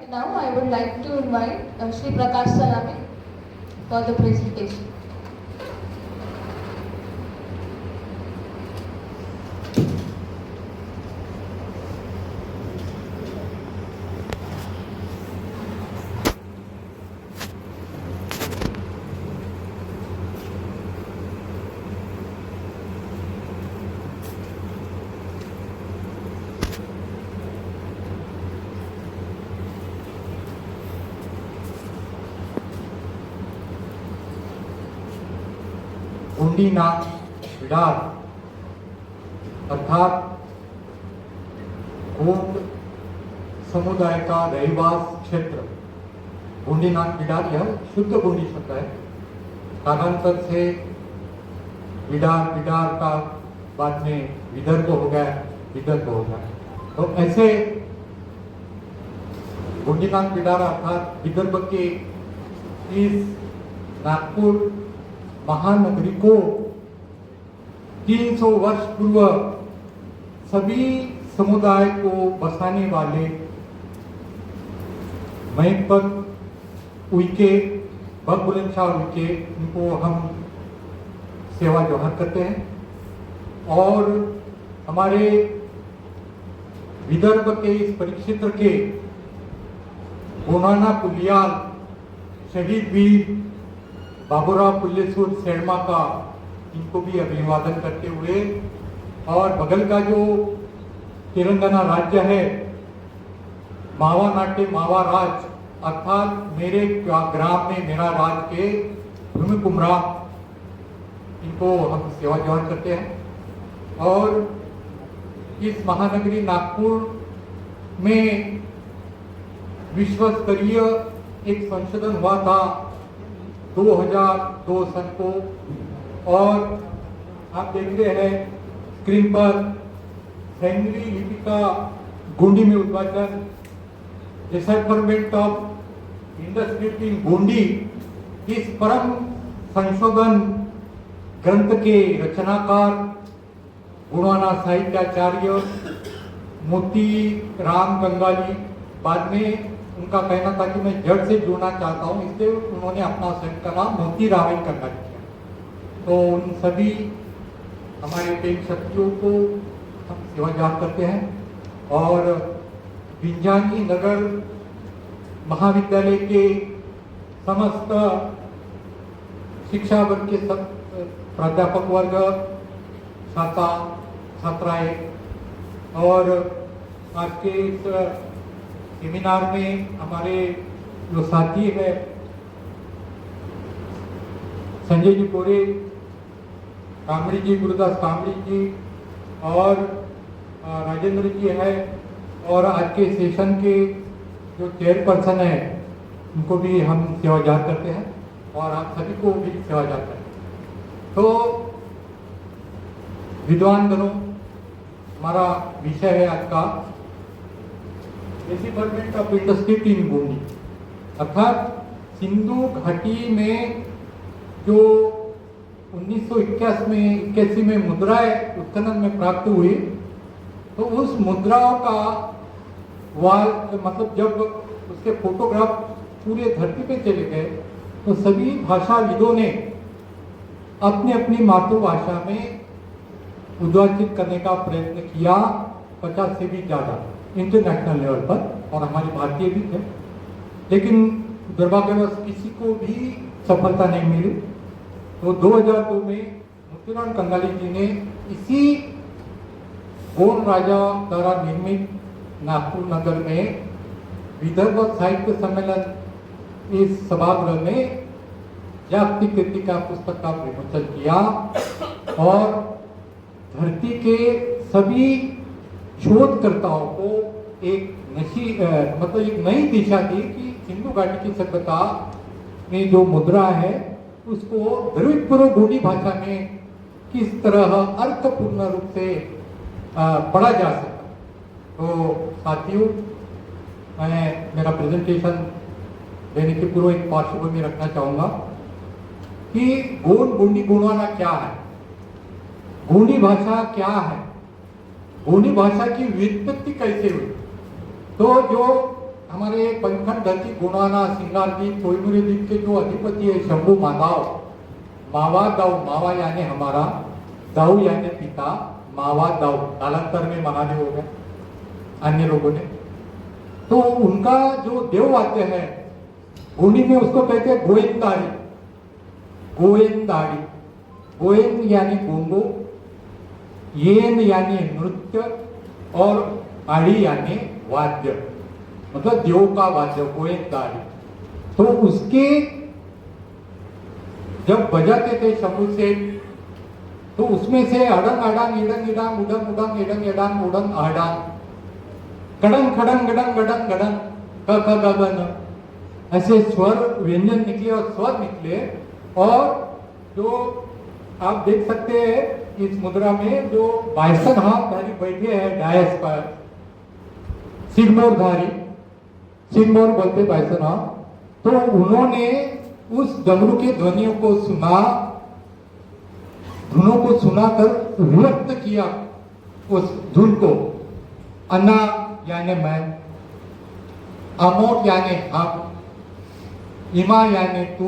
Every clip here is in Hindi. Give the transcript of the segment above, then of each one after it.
Now I would like to invite Shri Prakash Salame for the presentation. गोंडीनाथ Bidar अर्थात गोंड समुदाय का रहिवास क्षेत्र गोंडीनाथ बिडार यह शुद्ध गोंडी शब्द है। कालांतर से बिडार बिडार का बाद में विदर्भ हो गया, विदर्भ हो गया। तो ऐसे गोंडीनाथ बिडार अर्थात विदर्भ के इस नागपुर महानगरी को 300 वर्ष पूर्व सभी समुदाय को बसाने वाले महिपत उइके बुलंदशाह उइके इनको हम सेवा जोहर करते हैं। और हमारे विदर्भ के इस परिक्षेत्र के गोनाना पुलियाल शहीद वीर बाबूराव पुल्लेसूर सेरमा का इनको भी अभिवादन करते हुए, और बगल का जो तेलंगाना राज्य है मावा नाट्य मावा राज अर्थात मेरे ग्राम में मेरा राज के भूमि कुमरा इनको हम सेवा जोहर करते हैं। और इस महानगरी नागपुर में विश्व स्तरीय एक संशोधन हुआ था 2002 सन को, और आप देख रहे हैं स्क्रीन पर सैंगली लिपि का गोंडी में उद्घाटन, डिसाइफरमेंट ऑफ इंडस्ट्री इन गोंडी। इस परम संशोधन ग्रंथ के रचनाकार गुणवाना साहित्याचार्य मोती राम गंगाली, बाद में उनका कहना था कि मैं जड़ से जुड़ना चाहता हूं, इसलिए उन्होंने अपना स्वयं का नाम मोती रावण करना किया। तो उन सभी हमारे प्रेम शक्तियों को हम सेवा जोहर करते हैं। और बिंजानी नगर महाविद्यालय के समस्त शिक्षा वर्ग के सब प्राध्यापक वर्ग, छात्र छात्राएं, और आज के इस सेमिनार में हमारे जो साथी है संजय जी कोरे, कामड़ी जी, गुरुदास कामड़ी जी, और राजेंद्र जी है, और आज के सेशन के जो चेयरपर्सन है उनको भी हम सेवा जोहर करते हैं, और आप सभी को भी सेवा जोहर करते हैं। तो विद्वान गणों, हमारा विषय है आज का डिसाइफरमेंट ऑफ इंडस्ट्री इन गोंडी, अर्थात सिंधु घाटी में जो 1981 में मुद्राएं उत्खनन में प्राप्त हुई, तो उस मुद्राओं का वाल मतलब जब उसके फोटोग्राफ पूरे धरती पे चले गए, तो सभी भाषाविदों ने अपनी अपनी मातृभाषा में उद्घाटित करने का प्रयत्न किया, 50 से भी ज़्यादा इंटरनेशनल लेवल पर, और हमारे भारतीय भी थे, लेकिन दुर्भाग्यवश किसी को भी सफलता नहीं मिली। तो 2002 में मोतीराम कंगाली जी ने इसी गोंड राजा द्वारा निर्मित नागपुर नगर में विदर्भ साहित्य सम्मेलन इस सभागृह में जागतिक कृति का पुस्तक का विमोचन किया, और धरती के सभी शोधकर्ताओं को एक नई दिशा दी कि सिंधु घाटी की सभ्यता में जो मुद्रा है उसको द्रविड़ पूर्व गोंडी भाषा में किस तरह अर्थपूर्ण रूप से पढ़ा जा सका। तो साथियों, मैं मेरा प्रेजेंटेशन देने के पूर्व एक पार्श्वभूमि रखना चाहूंगा कि गोंडी गोंडवाना क्या है, गोंडी भाषा क्या है, गोंडी भाषा की व्युत्पत्ति कैसे हुई। तो जो हमारे पंचखंड धरती गुणाना सिंगारदीप कोयमुरी द्वीप के जो अधिपति है शंभू माधव, मावा दाऊ, मावा यानी हमारा, दाऊ यानी पिता, मावा दाऊ कालांतर में महादेव हो गए अन्य लोगों ने। तो उनका जो देववाद्य है गोंडी में उसको कहते हैं गोविंदाड़ी। गोविंदाड़ी, गोविंद यानी गोंगो, येन यानी नृत्य और आड़ी यानी वाद्य, मतलब देव का वाद्य गोविंदाड़ी। तो उसके जब बजाते थे शंभू से, तो उसमें से अड़ंग अड़ंग इडंग इडांग उडंग उडंग इडंग इडांग उडंग आडांग, कड़ंग खड़ंग गडंग गडंग गडंग क ख ग ग न, ऐसे स्वर व्यंजन निकले और स्वर निकले। और जो आप देख सकते हैं इस मुद्रा में जो 22 हाथधारी बैठे हैं डायस पर, सिरमौरधारी, सिरमौर बोलते 22 हाथ, तो उन्होंने उस डमरू के ध्वनियों को सुना, धुनों को सुनाकर व्यक्त किया उस धुन को। अन्ना यानी मैं, अमोट यानी हम, इमा यानी तू,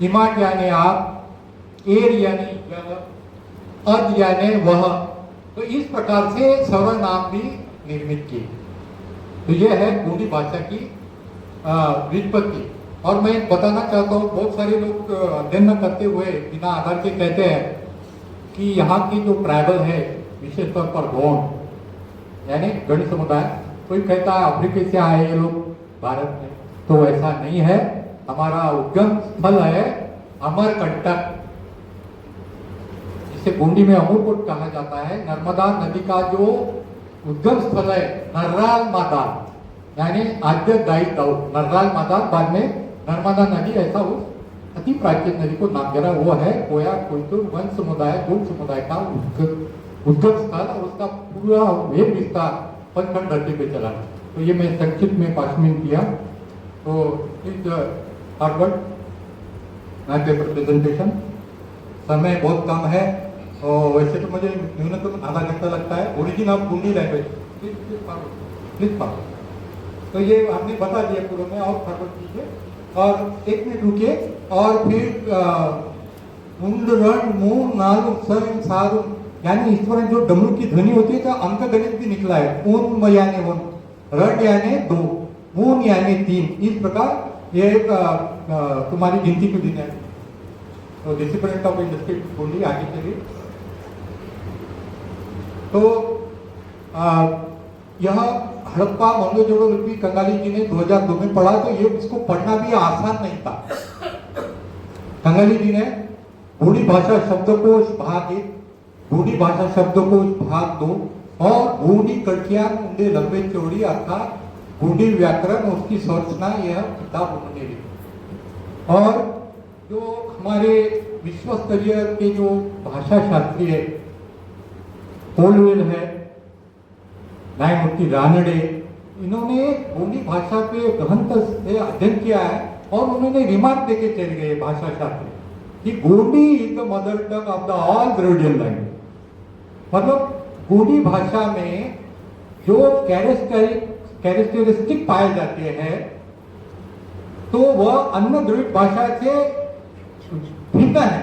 इमाट यानी आप, एर यानी यह, अद यानी वह। तो इस प्रकार से सर्वनाम भी निर्मित किए। तो यह है गोंडी भाषा की व्युत्पत्ति। और मैं बताना चाहता हूँ, बहुत सारे लोग अध्ययन करते हुए बिना आधार के कहते हैं कि यहाँ की जो ट्राइबल है विशेष तौर पर गोंड यानी गण समुदाय, कोई कहता है अफ्रीका से आए ये लोग भारत में, तो ऐसा नहीं है। हमारा उद्गम स्थल है अमरकंटक, जिसे गोंडी में अमरकोट कहा जाता है। नर्मदा नदी का जो उद्गम स्थल है नर्राल मादा, यानी आद्य दाई दाऊ, नर्राल मादा, बाद में नर्मदा नदी, ऐसा उस अति प्राचीन नदी को नाम दिया। वो है कोया कोयतुर वन समुदाय, गोंड समुदाय का उद्गम स्थल, और उसका पूरा वेद विस्तार पंचखंड धरती पे चला। तो ये मैं संक्षिप्त में 5 मिनट किया। तो इस फॉरवर्ड पेपर प्रेजेंटेशन, समय बहुत कम है और वैसे तो मुझे न्यूनतम आधा घंटा लगता है। Origin of Gondi language, please forward. तो ये आपने बता दिया पूर्व में, और फॉरवर्ड कीजिए और 1 मिनट रुकिए। और फिर मुंड रण मुंह नालू सर सारू, यानी इस तरह जो डमरू की ध्वनि होती है तो अंक गणित भी निकला है। ऊन यानी वन, रट यानी 2, मून यानी 3। इस प्रकार ये तुम्हारी गिनती के दिन है। तो डिसिप्लिन ऑफ इंडस्ट्री गोंडी आगे चलिए। तो यह हड़प्पा मोहनजोदड़ो लिपि कंगाली जी ने 2002 में पढ़ा। तो ये इसको पढ़ना भी आसान नहीं था। कंगाली जी ने गोंडी भाषा शब्दकोश भाग 1, गोंडी भाषा शब्दकोश भाग 2 और गोंडी कड़कियान मुंडे लंबे चौड़ी अर्थात गोंडी व्याकरण उसकी संरचना, यह किताब उन्होंने लिखी। और जो हमारे विश्व स्तरीय के जो भाषा शास्त्री है पोलवेल है, न्यायमूर्ति रानडे, इन्होंने गोंडी भाषा पे गहनता से अध्ययन किया है और उन्होंने रिमार्क देके चले गए भाषा शास्त्री कि Gondi is the mother tongue of the all Dravidian language. मतलब गोंडी भाषा में जो कैरेक्टरिस्टिक पाए जाते हैं तो वह अन्य द्रविड़ भाषा से भिन्न है,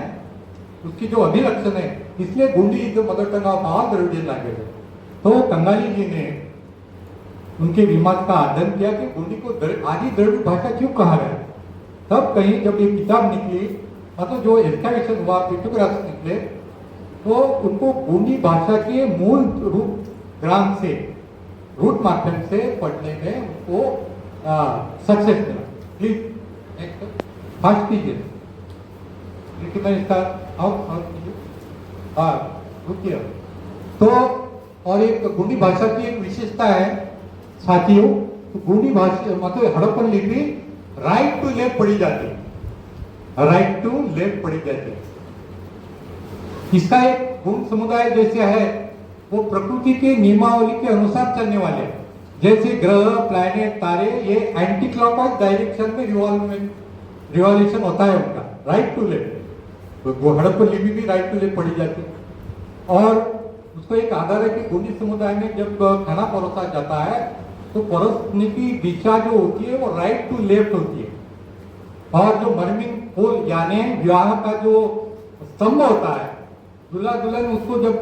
उसकी जो अभिलक्षण है। इसलिए Gondi is the mother tongue of all Dravidian language. तो कंगाली जी ने उनके रिमार्क का अध्ययन किया कि गोंडी को आदि द्रविड़ भाषा क्यों कहा गया। तब कहीं जब ये किताब निकली, मतलब जो एक्सकैवेशन हुआ, पिक्टोग्राफ्स निकले, तो उनको गोंडी भाषा के मूल रूप ग्राम से, रूट माध्यम से पढ़ने में उनको सक्सेस मिला। प्लीज फर्स्ट कीजिए, लेकिन मैं इसका रुकिए। तो और एक गोंडी भाषा की एक विशेषता है साथियों, तो गोंडी भाषा मतलब हड़प्पन लिपि राइट टू लेफ्ट पढ़ी जाती है, राइट टू लेफ्ट पढ़ी जाती है। इसका एक गुण समुदाय जैसे है वो प्रकृति के नियमावली के अनुसार चलने वाले हैं। जैसे ग्रह, प्लैनेट, तारे, ये एंटी क्लॉकवाइज डायरेक्शन में रिवॉल्यूशन होता है उनका, राइट टू लेफ्ट। तो वो हड़प्पन लिपि भी राइट टू लेफ्ट पढ़ी जाती है। और उसको एक आधार है कि गोंडी समुदाय में जब खाना परोसा जाता है तो परसने की दिशा जो होती है वो राइट टू लेफ्ट होती है। और जो मर्मिंग पोल यानी विवाह का जो स्तंभ होता है, दूल्हा दुल्हन उसको जब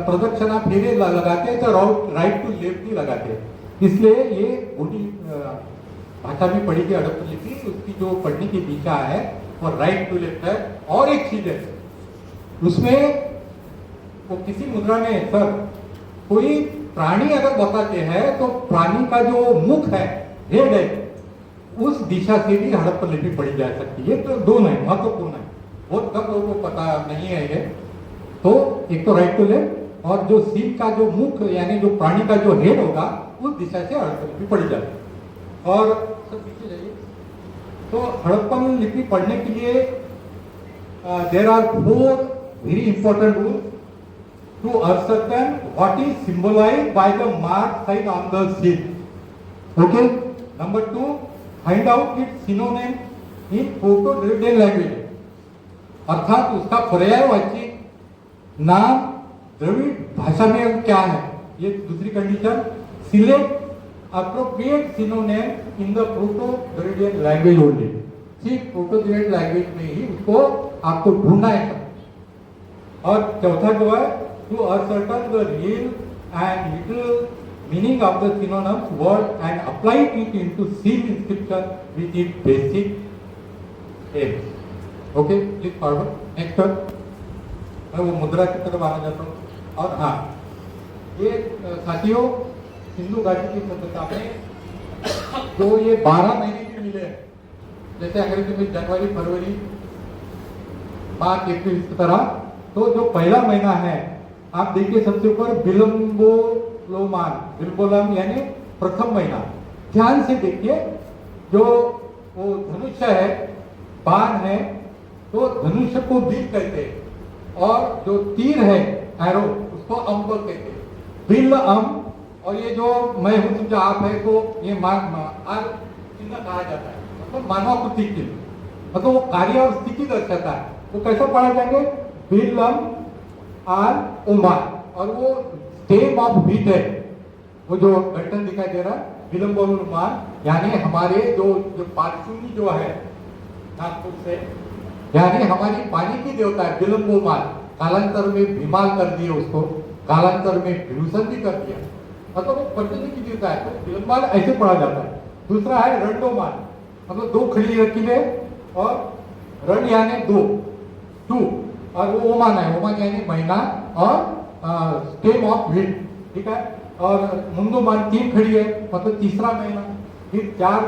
प्रदक्षिणा फेरे लगाते हैं तो राइट टू लेफ्ट ही लगाते हैं। इसलिए ये बूढ़ी भाषा में पढ़ी गई हड़प्पा लिपि, उसकी जो पढ़ने की दिशा है वो राइट टू लेफ्ट है। और एक चीज है उसमें, वो किसी मुद्रा में सर कोई प्राणी अगर बताते हैं तो प्राणी का जो मुख है, हेड है, उस दिशा से भी हड़प्पा लिपि पढ़ी जा सकती है। तो दोनों है, महत्वपूर्ण है, बहुत कम लोगों को पता नहीं है ये। तो एक तो राइट टू लेफ्ट, और जो सील का जो मुख यानी जो प्राणी का जो हेड होगा उस दिशा से हड़प्पा लिपि पढ़ी जाती है। और सर पीछे जाइए। तो हड़प्पा लिपि पढ़ने के लिए there are 4 very important rules to ascertain what is symbolized by the mark sign on the seal. Okay. Number 2, find out its synonym in Proto-Dravidian language. अर्थात उसका पर्यायवाची नाम द्रविड़ भाषा में क्या है, ये दूसरी condition. Select appropriate synonym in the proto-Dravidian language only. सिर्फ प्रोटो-द्रविडियन लैंग्वेज में ही उसको आपको ढूंढना है। और चौथा जो है, to ascertain the real and literal meaning of the synonymous word and apply it into seal inscription with its basic aims. Okay, please forward. Next one. मैं वो मुद्रा की तरफ आना चाहता हूँ। और हाँ, ये साथियों सिंधु घाटी की सभ्यता में जो ये 12 महीने के मिले हैं, जैसे अंग्रेजी में जनवरी, फरवरी, मार्च, अप्रैल, इस तरह। तो जो पहला महीना है आप देखिए सबसे ऊपर बिलम्बोलोमान, बिलम्बोलम यानी प्रथम महीना। ध्यान से देखिए, जो वो धनुष्य है, बाण है, तो धनुष्य को बिल कहते हैं, और जो तीर है एरो उसको अम्ब कहते हैं। बिल अम्ब, और ये जो मैं हूं समझा आप है, तो ये आर चिन्ह कहा जाता है, मतलब मानवाकृति चिन्ह, मतलब वो कार्य और स्थिति दर्शाता है। वो कैसे पढ़ा जाएंगे, बिल अम्ब आर उमान, और वो स्टेम ऑफ व्हीट है, वो जो गठन दिखाई दे रहा है विलंबोमान, यानी हमारे जो पार्श्वनी जो है नागपुर से, यानी हमारी पानी की देवता है विलंबोमान। कालांतर में भीमाल कर दिए उसको, कालांतर में भीषण भी कर दिया, मतलब वो पर्जन्य की देवता है। तो विलंबाल ऐसे पढ़ा जाता है। दूसरा है रंडोमान, मतलब 2 खड़ी रखी है, और रण यानी 2, और वो ओमान है, ओमान यानी महीना, और स्टेम ऑफ व्हीट, ठीक है। और मुंदोमान 3 खड़ी है, मतलब तीसरा महीना। फिर 4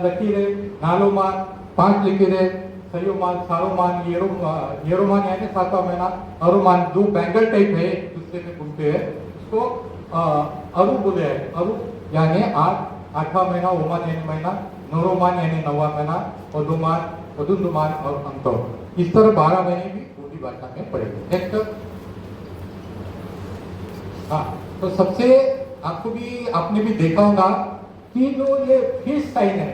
लकीरें, नालोमान 5 लकीरें, सयोमान, सारोमान, येरोमान यानी 7वां महीना, अरुमान 2 बैंगल टाइप है, एक दूसरे में घूमते हैं, उसको अरु बोले हैं। अरु यानी 8वां महीना, ओमान यानी महीना, नोरोमान यानी 9वां महीना, पदुमान, पदुंदुमान और अंतो। इस तरह 12 महीने भी पूरी भाषा में पड़ेंगे। नेक्स्ट। हाँ, तो सबसे आपने भी देखा होगा कि जो ये फिश साइन है,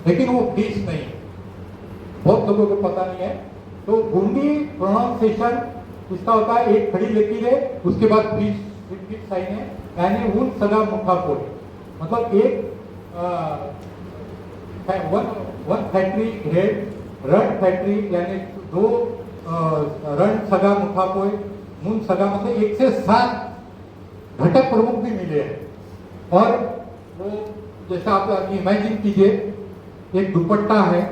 लेकिन वो फिश नहीं, बहुत लोगों को पता नहीं है। तो गुंडी प्रोनाउंसिएशन इसका होता है, एक खड़ी लकीर है, उसके बाद फिश साइन है, यानी उन सगा मुखा कोड, मतलब एक वन फैक्ट्री हेड, रण फैक्ट्री यानी 2 रण सगा मुखा कोई, मुन सगा, मतलब 1 से 7 घटक प्रमुख भी मिले हैं। और वो जैसा आप इमेजिन कीजिए, एक दुपट्टा है,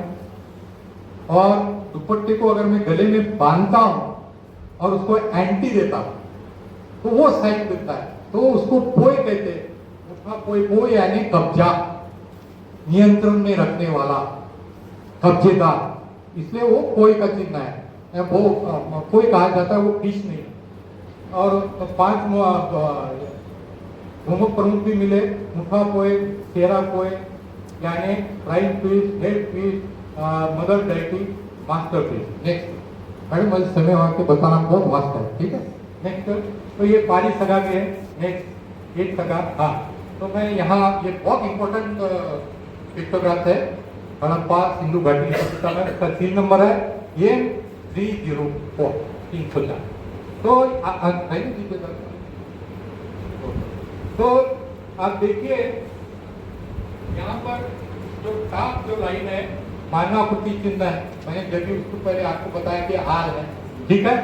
और दुपट्टे को अगर मैं गले में बांधता हूं और उसको एंटी देता हूं, तो वो साइन देता है, तो उसको पोय कहते हैं। उसका पोय यानी कब्जा, नियंत्रण में रखने वाला, कब्जेदार, इसलिए वो पोय का चिन्ह है। वो पोय कहा जाता है, वो फिश नहीं। और 5 प्रमुख भी मिले, मुखा पोय, सेरा पोय यानी prime fish, head fish, mother deity, master fish. Next madam, मुझे समय वहां के बताना बहुत वास्ट है, ठीक है। नेक्स्ट, तो ये पारी सगा भी है। नेक्स्ट, एक सगा। हाँ, तो मैं यहाँ ये बहुत इंपॉर्टेंट पिक्टोग्राफ है, हड़प्पा सिंधु घाटी सभ्यता में। इसका सील नंबर है ये 304, 304। तो आप देखिए यहाँ पर जो टॉप जो लाइन है मानवाकृति चिन्ह है, मैंने जब भी उसको पहले आपको बताया कि आर है, ठीक है।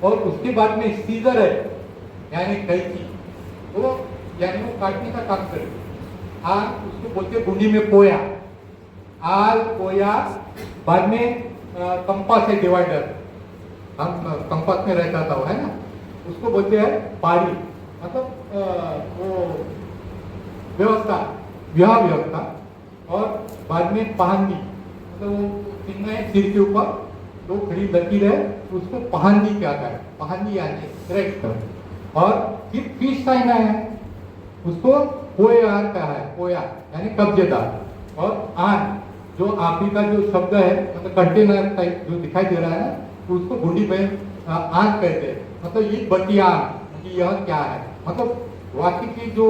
और उसके बाद में सीजर है यानी कैंची, वो यानी वो काटने का काम करेगी। आर उसको बोलते गुंडी में पोया, आर पोया। बाद में कंपास है डिवाइडर, हम कंपास में रहता था है ना, उसको बोलते हैं पारी, मतलब वो व्यवस्था, विवाह व्यवस्था। और बाद में पहांदी, मतलब वो चिन्ह है सिर के ऊपर तो खड़ी लकीर है, उसको पहांदी कहता है, पहांदी यानी करेक्ट। और फिर फिश साइन है, उसको पोयार कहा है, पोया यानी कब्जेदार। और आन जो आखिरी का जो शब्द है, मतलब कंटेनर टाइप जो दिखाई दे रहा है, उसको गुंडी में आन कहते हैं, मतलब ये बतियान कि यह क्या है, मतलब वाक्य की जो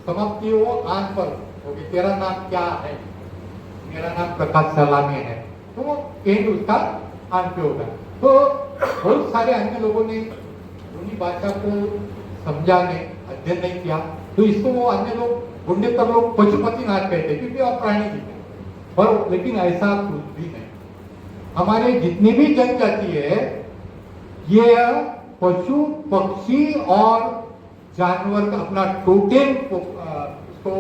समाप्ति है वो आन पर होगी। तेरा नाम क्या है, मेरा नाम प्रकाश सलामी है, तो वो एंड उसका आन पे होगा। तो बहुत सारे अन्य लोगों ने गुंडी भाषा को समझा नहीं, अध्ययन नहीं किया, तो इसको वो अन्य लोग गुंडेतर लोग पशुपतिनाथ कहते क्योंकि आप प्राणी जी हैं। पर लेकिन ऐसा कुछ भी नहीं, हमारे जितनी भी जनजाति है ये पशु पक्षी और जानवर का अपना टोटेम को उसको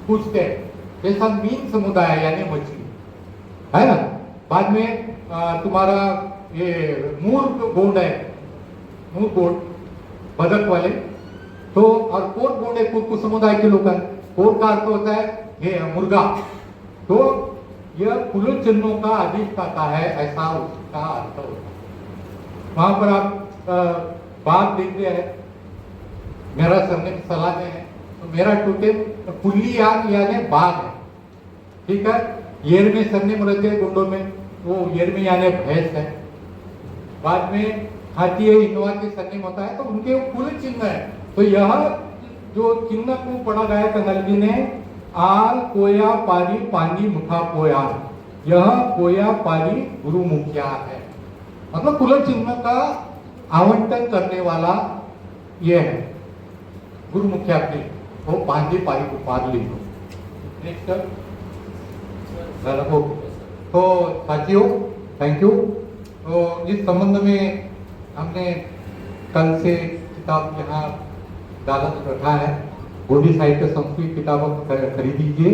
पूछते हैं, जैसा मीन समुदाय है यानी मछली है ना। बाद में तुम्हारा ये मूर गोंड है, मूर गोंड बदक वाले, तो और कोट गोंड है कुर्कु समुदाय के लोग हैं। कोट का अर्थ होता है ये मुर्गा, तो यह कुल चिन्हों का अधिष्ठाता है, ऐसा उसका अर्थ होता है। वहां पर आप बाघ देख रहे हैं, मेरा सरनेम सलाने है, तो मेरा टोटेम पुल्लियान यानी बाघ है, ठीक है। येर में सरनेम रहते हैं गुंडों में, वो येर में यानी भैंस है। बाद में हाथी है, इनवा के सरनेम होता है, तो उनके कुल चिन्ह है। तो यह जो चिन्ह को पढ़ा गया कंगाल जी ने, आल कोया पारी पानी मुखा पोया, यह कोया पारी गुरु मुखिया है, मतलब कुल चिन्ह का आवंटन करने वाला ये है गुरु मुखिया के, वो पांडे पारी को पार लिखो। नेक्स्ट तो साथियों थैंक यू। तो इस संबंध में हमने कल से किताब यहाँ दालत रखा है, गोदी साहित्य संस्कृत किताबों को खरीदीजिए।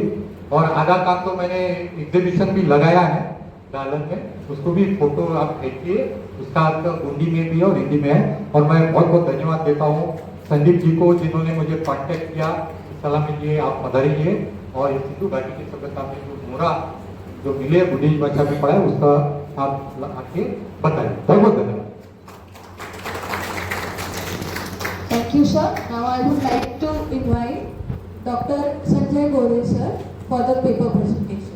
और आधा काम तो मैंने एग्जीबिशन भी लगाया है दालन में, उसको भी फोटो आप देखिए, उसका आपका गुंडी में भी और हिंदी में है। और मैं बहुत बहुत धन्यवाद देता हूँ संदीप जी को, जिन्होंने मुझे कांटेक्ट किया, सलाह मिलिए, आप पधारिए। और इस सिंधु घाटी की सभ्यता में जो मोरा जो मिले बुद्धिस्ट भाषा में पढ़ा है उसका आप आके बताइए। बहुत बहुत धन्यवाद। Thank you, sir. Now I would like to invite Dr. Sanjay Gore, sir, for the paper presentation.